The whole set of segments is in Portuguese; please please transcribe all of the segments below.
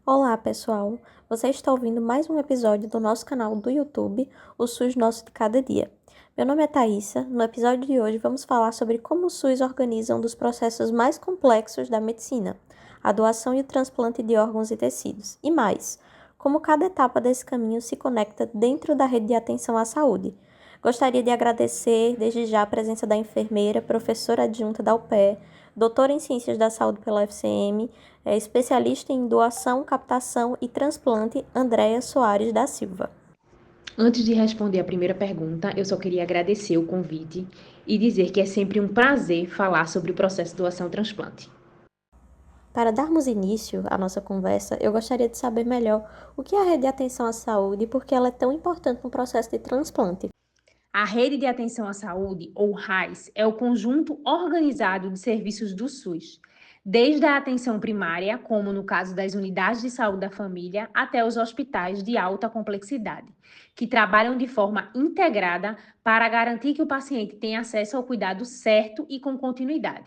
Olá, pessoal! Você está ouvindo mais um episódio do nosso canal do YouTube, o SUS Nosso de Cada Dia. Meu nome é Thaisa. No episódio de hoje vamos falar sobre como o SUS organiza um dos processos mais complexos da medicina, a doação e o transplante de órgãos e tecidos. E mais, como cada etapa desse caminho se conecta dentro da rede de atenção à saúde. Gostaria de agradecer desde já a presença da enfermeira, professora adjunta da UPE, doutora em Ciências da Saúde pela UFCM, especialista em doação, captação e transplante, Andréia Soares da Silva. Antes de responder a primeira pergunta, eu só queria agradecer o convite e dizer que é sempre um prazer falar sobre o processo de doação-transplante. Para darmos início à nossa conversa, eu gostaria de saber melhor o que é a rede de atenção à saúde e por que ela é tão importante no processo de transplante. A Rede de Atenção à Saúde, ou RAIS, é o conjunto organizado de serviços do SUS, desde a atenção primária, como no caso das unidades de saúde da família, até os hospitais de alta complexidade, que trabalham de forma integrada para garantir que o paciente tenha acesso ao cuidado certo e com continuidade.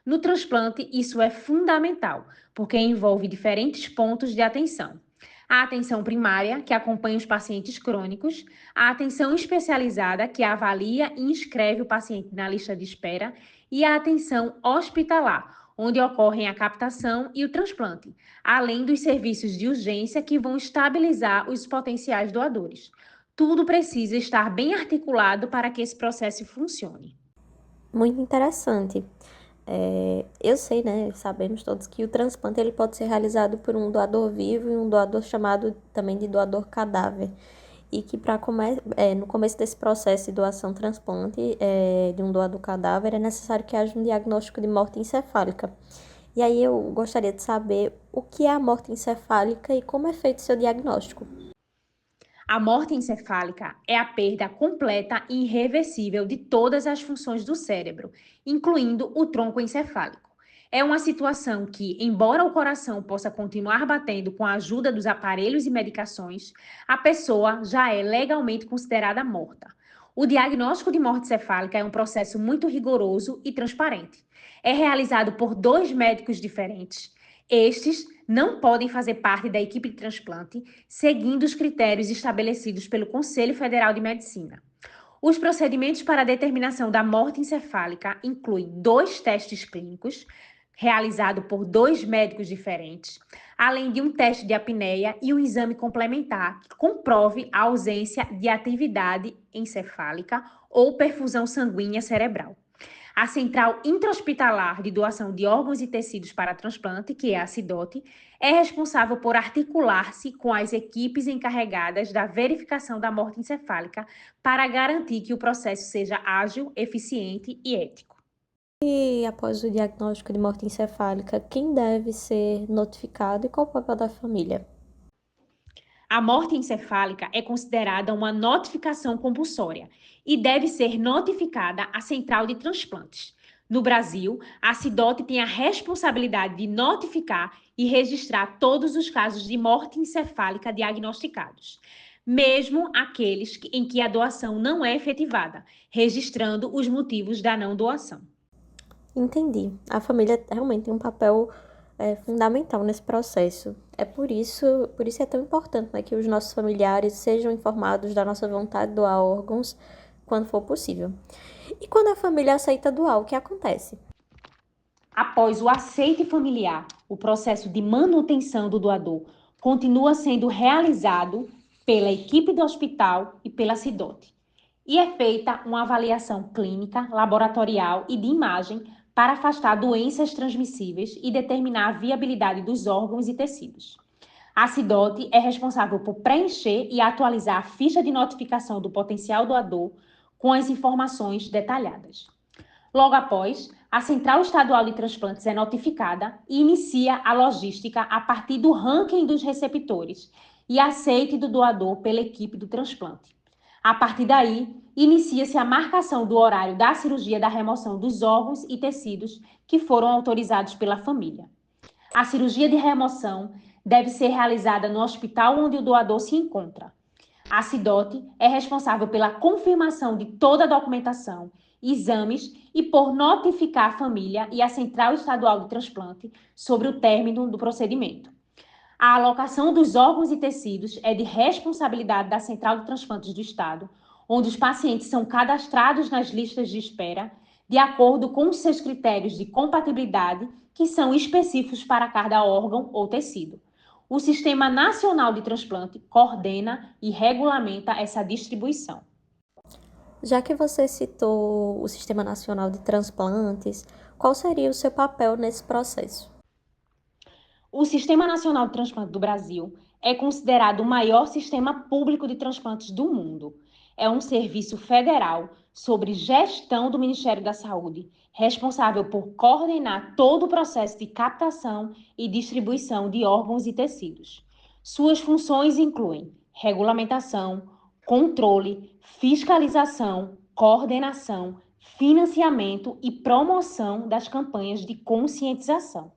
No transplante, isso é fundamental, porque envolve diferentes pontos de atenção. A atenção primária, que acompanha os pacientes crônicos, a atenção especializada, que avalia e inscreve o paciente na lista de espera, e a atenção hospitalar, onde ocorrem a captação e o transplante, além dos serviços de urgência que vão estabilizar os potenciais doadores. Tudo precisa estar bem articulado para que esse processo funcione. Muito interessante. Eu sei, né? Sabemos todos que o transplante ele pode ser realizado por um doador vivo e um doador chamado também de doador cadáver. E que no começo desse processo de doação-transplante de um doador cadáver é necessário que haja um diagnóstico de morte encefálica. E aí eu gostaria de saber o que é a morte encefálica e como é feito seu diagnóstico. A morte encefálica é a perda completa e irreversível de todas as funções do cérebro, incluindo o tronco encefálico. É uma situação que, embora o coração possa continuar batendo com a ajuda dos aparelhos e medicações, a pessoa já é legalmente considerada morta. O diagnóstico de morte cefálica é um processo muito rigoroso e transparente. É realizado por dois médicos diferentes. Estes não podem fazer parte da equipe de transplante, seguindo os critérios estabelecidos pelo Conselho Federal de Medicina. Os procedimentos para a determinação da morte encefálica incluem dois testes clínicos, realizado por dois médicos diferentes, além de um teste de apneia e um exame complementar que comprove a ausência de atividade encefálica ou perfusão sanguínea cerebral. A Central Intra-Hospitalar de Doação de Órgãos e Tecidos para Transplante, que é a CIDOT, é responsável por articular-se com as equipes encarregadas da verificação da morte encefálica para garantir que o processo seja ágil, eficiente e ético. E após o diagnóstico de morte encefálica, quem deve ser notificado e qual o papel da família? A morte encefálica é considerada uma notificação compulsória e deve ser notificada à central de transplantes. No Brasil, a CIDOT tem a responsabilidade de notificar e registrar todos os casos de morte encefálica diagnosticados, mesmo aqueles em que a doação não é efetivada, registrando os motivos da não doação. Entendi. A família realmente tem um papel fundamental nesse processo. Por isso é tão importante, né, que os nossos familiares sejam informados da nossa vontade de doar órgãos quando for possível. E quando a família aceita doar, o que acontece? Após o aceite familiar, o processo de manutenção do doador continua sendo realizado pela equipe do hospital e pela CIDOT. E é feita uma avaliação clínica, laboratorial e de imagem para afastar doenças transmissíveis e determinar a viabilidade dos órgãos e tecidos. A CIDOT é responsável por preencher e atualizar a ficha de notificação do potencial doador com as informações detalhadas. Logo após, a Central Estadual de Transplantes é notificada e inicia a logística a partir do ranking dos receptores e aceite do doador pela equipe do transplante. A partir daí, inicia-se a marcação do horário da cirurgia da remoção dos órgãos e tecidos que foram autorizados pela família. A cirurgia de remoção deve ser realizada no hospital onde o doador se encontra. A CIDOT é responsável pela confirmação de toda a documentação, exames e por notificar a família e a Central Estadual de Transplante sobre o término do procedimento. A alocação dos órgãos e tecidos é de responsabilidade da Central de Transplantes do Estado, onde os pacientes são cadastrados nas listas de espera de acordo com os seus critérios de compatibilidade, que são específicos para cada órgão ou tecido. O Sistema Nacional de Transplante coordena e regulamenta essa distribuição. Já que você citou o Sistema Nacional de Transplantes, qual seria o seu papel nesse processo? O Sistema Nacional de Transplante do Brasil é considerado o maior sistema público de transplantes do mundo. É um serviço federal sobre gestão do Ministério da Saúde, responsável por coordenar todo o processo de captação e distribuição de órgãos e tecidos. Suas funções incluem regulamentação, controle, fiscalização, coordenação, financiamento e promoção das campanhas de conscientização.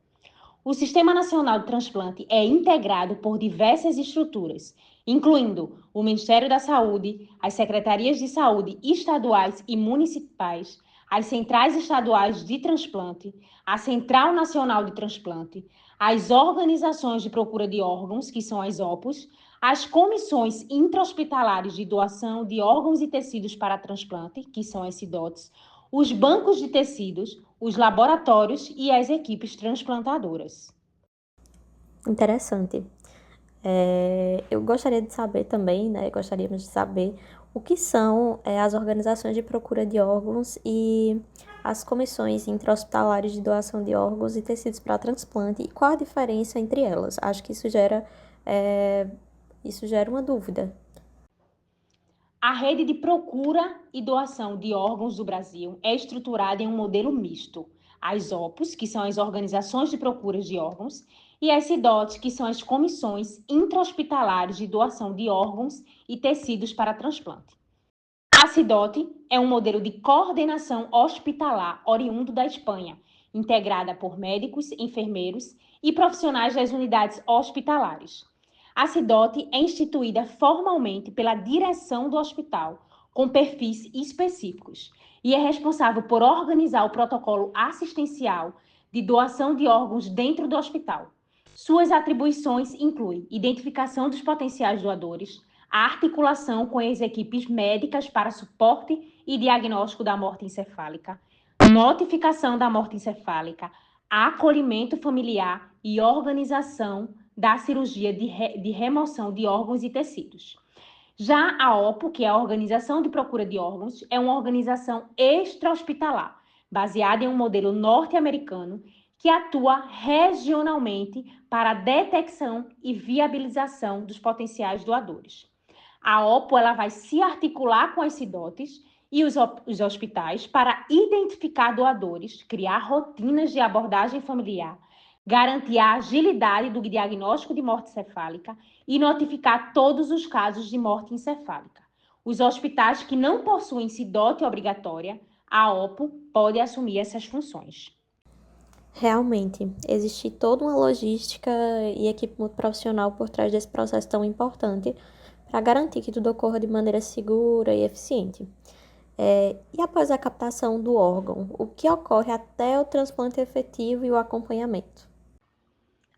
O Sistema Nacional de Transplante é integrado por diversas estruturas, incluindo o Ministério da Saúde, as secretarias de saúde estaduais e municipais, as centrais estaduais de transplante, a Central Nacional de Transplante, as organizações de procura de órgãos, que são as OPOS, as comissões intra-hospitalares de doação de órgãos e tecidos para transplante, que são as CIDOTs, os bancos de tecidos, os laboratórios e as equipes transplantadoras. Interessante. Eu gostaria de saber também, né? Gostaríamos de saber o que são as organizações de procura de órgãos e as comissões intra-hospitalares de doação de órgãos e tecidos para transplante e qual a diferença entre elas. Acho que isso gera uma dúvida. A rede de procura e doação de órgãos do Brasil é estruturada em um modelo misto. As OPOS, que são as organizações de procura de órgãos, e as CIDOT, que são as comissões intra-hospitalares de doação de órgãos e tecidos para transplante. A CIDOT é um modelo de coordenação hospitalar oriundo da Espanha, integrada por médicos, enfermeiros e profissionais das unidades hospitalares. A CIDOT é instituída formalmente pela direção do hospital, com perfis específicos, e é responsável por organizar o protocolo assistencial de doação de órgãos dentro do hospital. Suas atribuições incluem identificação dos potenciais doadores, a articulação com as equipes médicas para suporte e diagnóstico da morte encefálica, notificação da morte encefálica, acolhimento familiar e organização da cirurgia de remoção de órgãos e tecidos. Já a OPO, que é a Organização de Procura de Órgãos, é uma organização extra-hospitalar, baseada em um modelo norte-americano que atua regionalmente para a detecção e viabilização dos potenciais doadores. A OPO ela vai se articular com as CIDOTs e os hospitais para identificar doadores, criar rotinas de abordagem familiar, garantir a agilidade do diagnóstico de morte encefálica e notificar todos os casos de morte encefálica. Os hospitais que não possuem CIDOT obrigatória, a OPO pode assumir essas funções. Realmente, existe toda uma logística e equipe multiprofissional por trás desse processo tão importante para garantir que tudo ocorra de maneira segura e eficiente. E após a captação do órgão, o que ocorre até o transplante efetivo e o acompanhamento?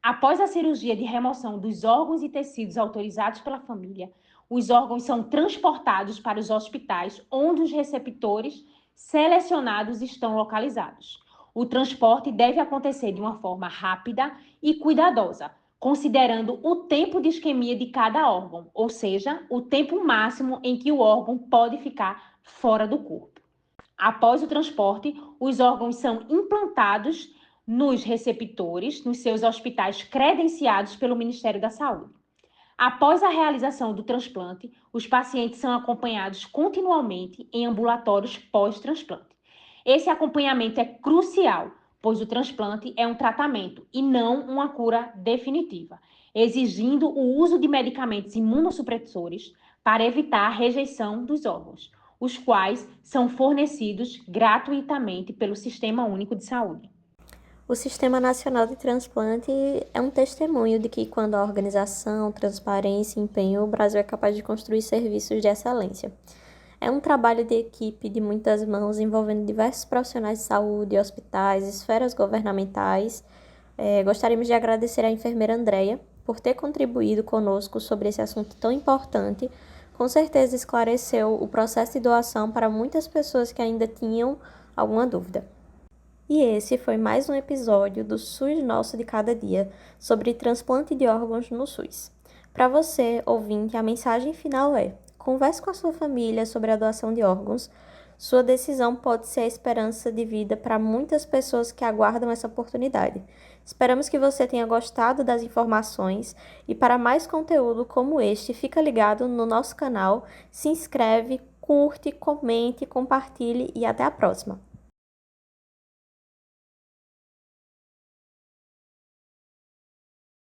Após a cirurgia de remoção dos órgãos e tecidos autorizados pela família, os órgãos são transportados para os hospitais onde os receptores selecionados estão localizados. O transporte deve acontecer de uma forma rápida e cuidadosa, considerando o tempo de isquemia de cada órgão, ou seja, o tempo máximo em que o órgão pode ficar fora do corpo. Após o transporte, os órgãos são implantados nos receptores, nos seus hospitais credenciados pelo Ministério da Saúde. Após a realização do transplante, os pacientes são acompanhados continuamente em ambulatórios pós-transplante. Esse acompanhamento é crucial, pois o transplante é um tratamento e não uma cura definitiva, exigindo o uso de medicamentos imunossupressores para evitar a rejeição dos órgãos, os quais são fornecidos gratuitamente pelo Sistema Único de Saúde. O Sistema Nacional de Transplante é um testemunho de que, quando a organização, transparência e empenho, o Brasil é capaz de construir serviços de excelência. É um trabalho de equipe de muitas mãos, envolvendo diversos profissionais de saúde, hospitais, esferas governamentais. Gostaríamos de agradecer à enfermeira Andréia por ter contribuído conosco sobre esse assunto tão importante. Com certeza esclareceu o processo de doação para muitas pessoas que ainda tinham alguma dúvida. E esse foi mais um episódio do SUS Nosso de Cada Dia, sobre transplante de órgãos no SUS. Para você, ouvinte, a mensagem final é: converse com a sua família sobre a doação de órgãos. Sua decisão pode ser a esperança de vida para muitas pessoas que aguardam essa oportunidade. Esperamos que você tenha gostado das informações e para mais conteúdo como este, fica ligado no nosso canal, se inscreve, curte, comente, compartilhe e até a próxima!